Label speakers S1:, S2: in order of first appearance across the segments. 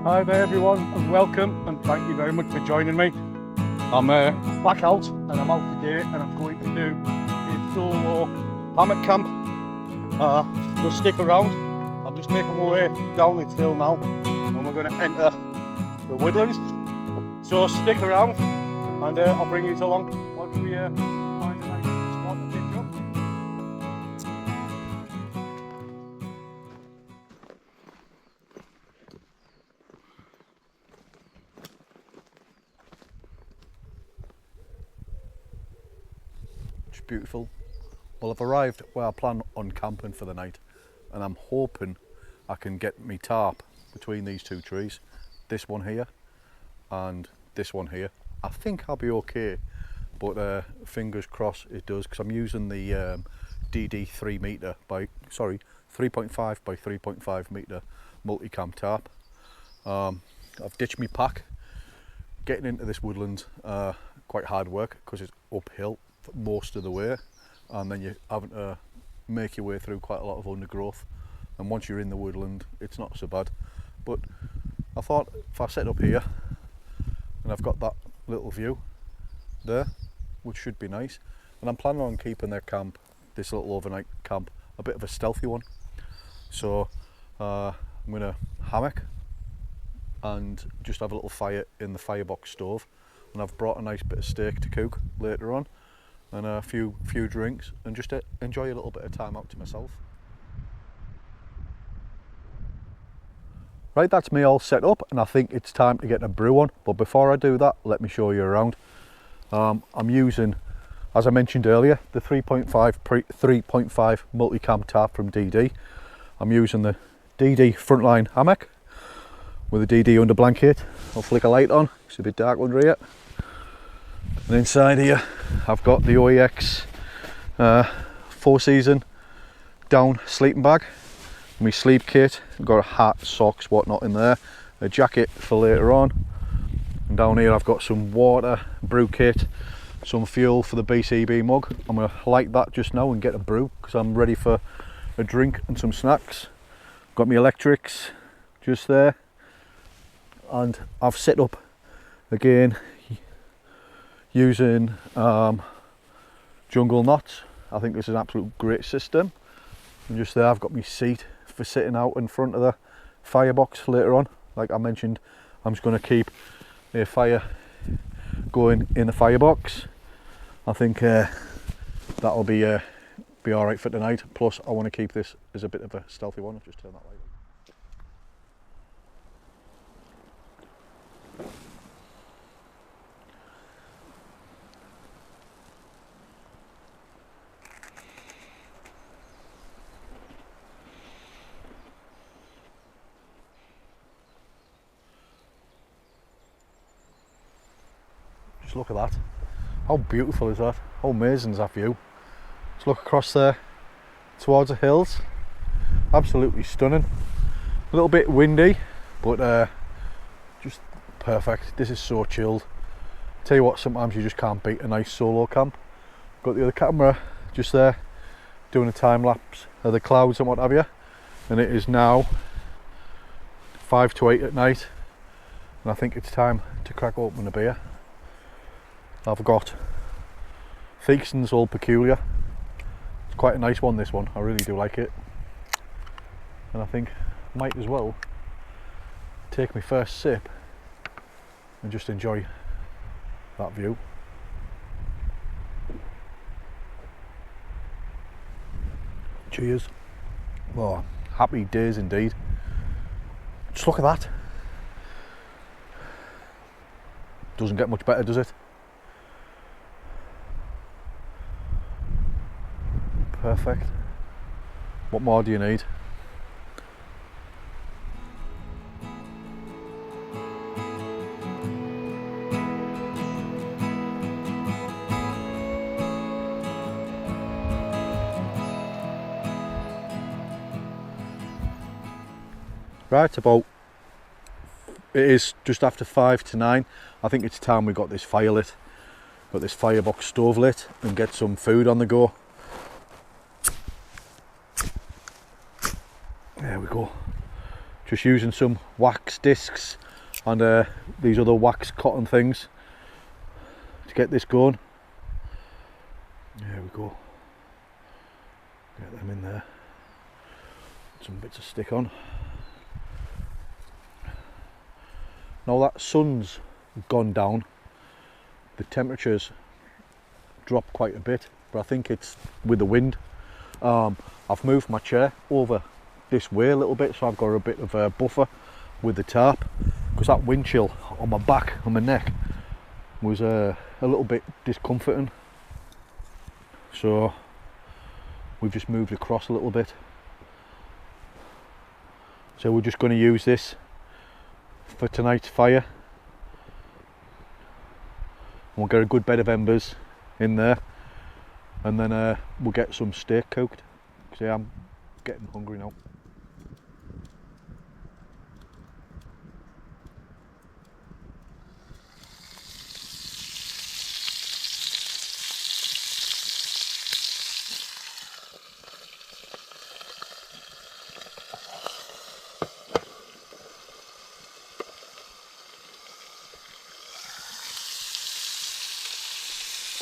S1: Hi there everyone and welcome, and thank you very much for joining me. I'm back out and I'm out today and I'm going to do a solo hammock camp. Just stick around. I'm just making my way down this hill now and we're going to enter the woodlands. So stick around and I'll bring you along once we find a nice spot to pitch up.
S2: It's beautiful. Well, I've arrived where I plan on camping for the night, and I'm hoping I can get me tarp between these two trees, this one here and this one here. I think I'll be okay, but fingers crossed it does, because I'm using the DD 3.5 by 3.5 metre multi-cam tarp. I've ditched my pack. Getting into this woodland quite hard work because it's uphill for most of the way, and then you're having to make your way through quite a lot of undergrowth, and once you're in the woodland it's not so bad. But I thought if I set up here and I've got that little view there, which should be nice, and I'm planning on keeping their camp, this little overnight camp, a bit of a stealthy one. So I'm going to hammock and just have a little fire in the firebox stove, and I've brought a nice bit of steak to cook later on and a few drinks, and just enjoy a little bit of time out to myself. Right, that's me all set up, and I think it's time to get a brew on. But before I do that, let me show you around. I'm using, as I mentioned earlier, the 3.5 multi-cam tarp from DD. I'm using the DD frontline hammock with a DD under blanket. I'll flick a light on, it's a bit dark under here. And inside here I've got the OEX 4-season down sleeping bag, my sleep kit. I've got a hat, socks, whatnot in there, a jacket for later on, and down here I've got some water, brew kit, some fuel for the BCB mug. I'm going to light that just now and get a brew because I'm ready for a drink and some snacks. Got my electrics just there, and I've set up again using jungle knots. I think this is an absolute great system. And just there I've got my seat for sitting out in front of the firebox later on. Like I mentioned, I'm just going to keep a fire going in the firebox. I think that'll be alright for tonight. Plus I want to keep this as a bit of a stealthy one. I'll just turn that light on. Just look at that. How beautiful is that? How amazing is that view? Just look across there towards the hills. Absolutely stunning. A little bit windy, but just perfect. This is so chilled. Tell you what, sometimes you just can't beat a nice solo camp. Got the other camera just there doing a time lapse of the clouds and what have you. And it is now 5 to 8 at night, and I think it's time to crack open a beer. I've got Theakson's Old Peculiar. It's quite a nice one, this one. I really do like it. And I think I might as well take my first sip and just enjoy that view. Cheers. Oh, happy days indeed. Just look at that. Doesn't get much better, does it? Perfect. What more do you need? Right, it is just after 5 to 9. I think it's time we got this fire lit, got this firebox stove lit, and get some food on the go. There we go. just using some wax discs and these other wax cotton things to get this going. There we go. Get them in there. Some bits of stick on. Now that sun's gone down, the temperatures dropped quite a bit, but I think it's with the wind. I've moved my chair over this way a little bit, so I've got a bit of a buffer with the tarp, because that wind chill on my back and my neck was a little bit discomforting. So we've just moved across a little bit. So we're just going to use this for tonight's fire. We'll get a good bed of embers in there, and then we'll get some steak cooked, because yeah, I'm getting hungry now.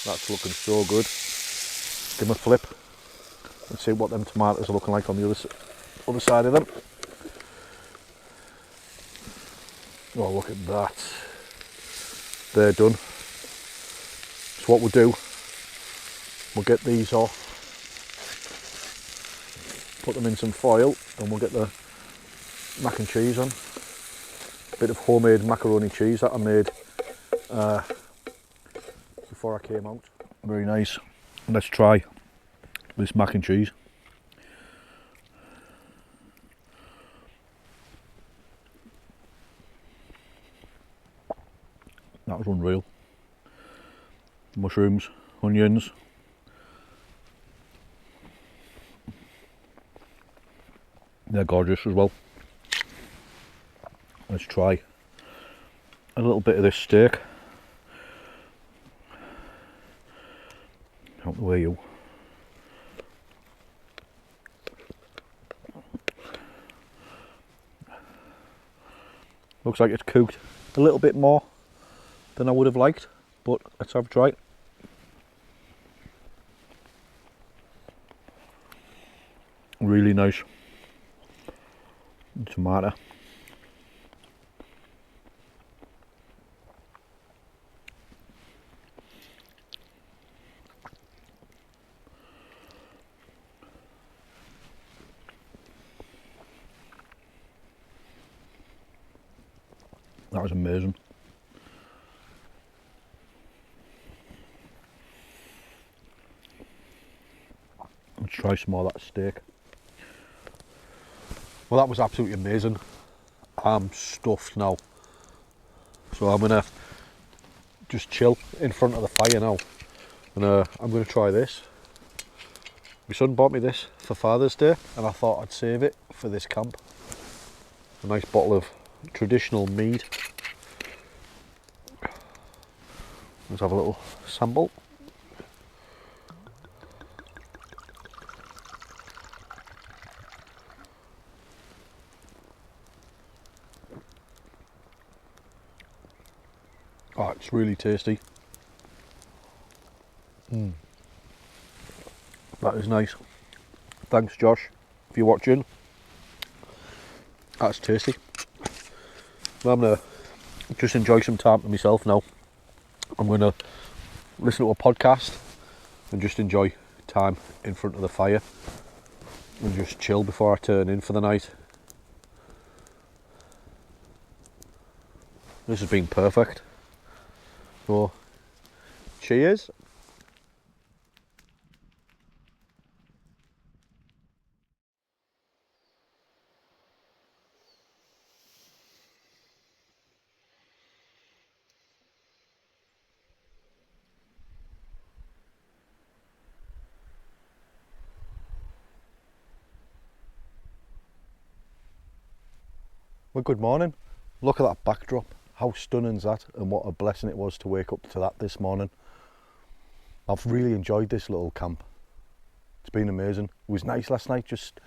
S2: That's looking so good. Give them a flip and see what them tomatoes are looking like on the other side of them. Oh, look at that. They're done. So what we'll do, we'll get these off, put them in some foil, and we'll get the mac and cheese on. A bit of homemade macaroni cheese that I made before I came out. Very nice. Let's try this mac and cheese. That was unreal. Mushrooms, onions. They're gorgeous as well. Let's try a little bit of this steak. Out the way, you. Looks like it's cooked a little bit more than I would have liked, but let's have a try. Really nice tomato. That was amazing. Let's try some more of that steak. Well, that was absolutely amazing. I'm stuffed now. So I'm gonna just chill in front of the fire now. And I'm gonna try this. My son bought me this for Father's Day, and I thought I'd save it for this camp. A nice bottle of traditional mead. Let's have a little sample. Oh, it's really tasty. That is nice. Thanks, Josh, if you're watching. That's tasty. Well, I'm gonna just enjoy some time to myself now. I'm gonna listen to a podcast and just enjoy time in front of the fire and just chill before I turn in for the night. This has been perfect. So, cheers. Well, good morning. Look at that backdrop. How stunning is that, and what a blessing it was to wake up to that this morning. I've really enjoyed this little camp. It's been amazing. It was nice last night, just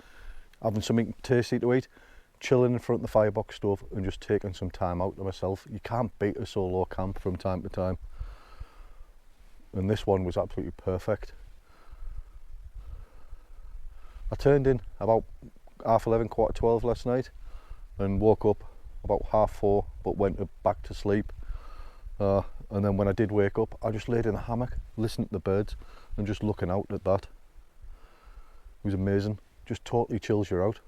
S2: having something tasty to eat, chilling in front of the firebox stove and just taking some time out to myself. You can't beat a solo camp from time to time, and this one was absolutely perfect. I turned in about 11:30, 12:15 last night and woke up about 4:30, but went back to sleep. And then when I did wake up, I just laid in the hammock, listening to the birds and just looking out at that. It was amazing, just totally chills you out.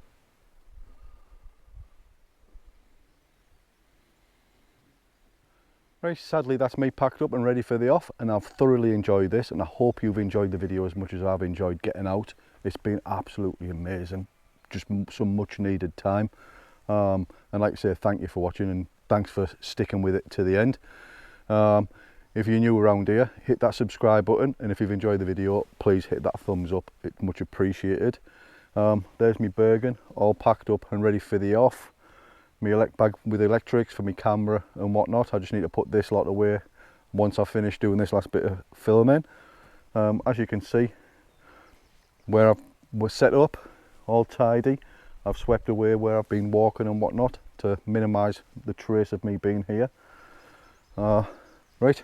S2: Right, sadly that's me packed up and ready for the off, and I've thoroughly enjoyed this, and I hope you've enjoyed the video as much as I've enjoyed getting out. It's been absolutely amazing, just some much needed time. And like I say, thank you for watching, and thanks for sticking with it to the end. If you're new around here, hit that subscribe button, and if you've enjoyed the video, please hit that thumbs up, it's much appreciated. There's me Bergen, all packed up and ready for the off. My bag with electrics for my camera and whatnot. I just need to put this lot away once I finish doing this last bit of filming. As you can see, where we're set up, all tidy. I've swept away where I've been walking and whatnot to minimise the trace of me being here. Right,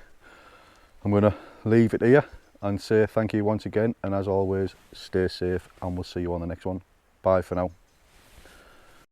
S2: I'm going to leave it here and say thank you once again, and as always, stay safe, and we'll see you on the next one. Bye for now.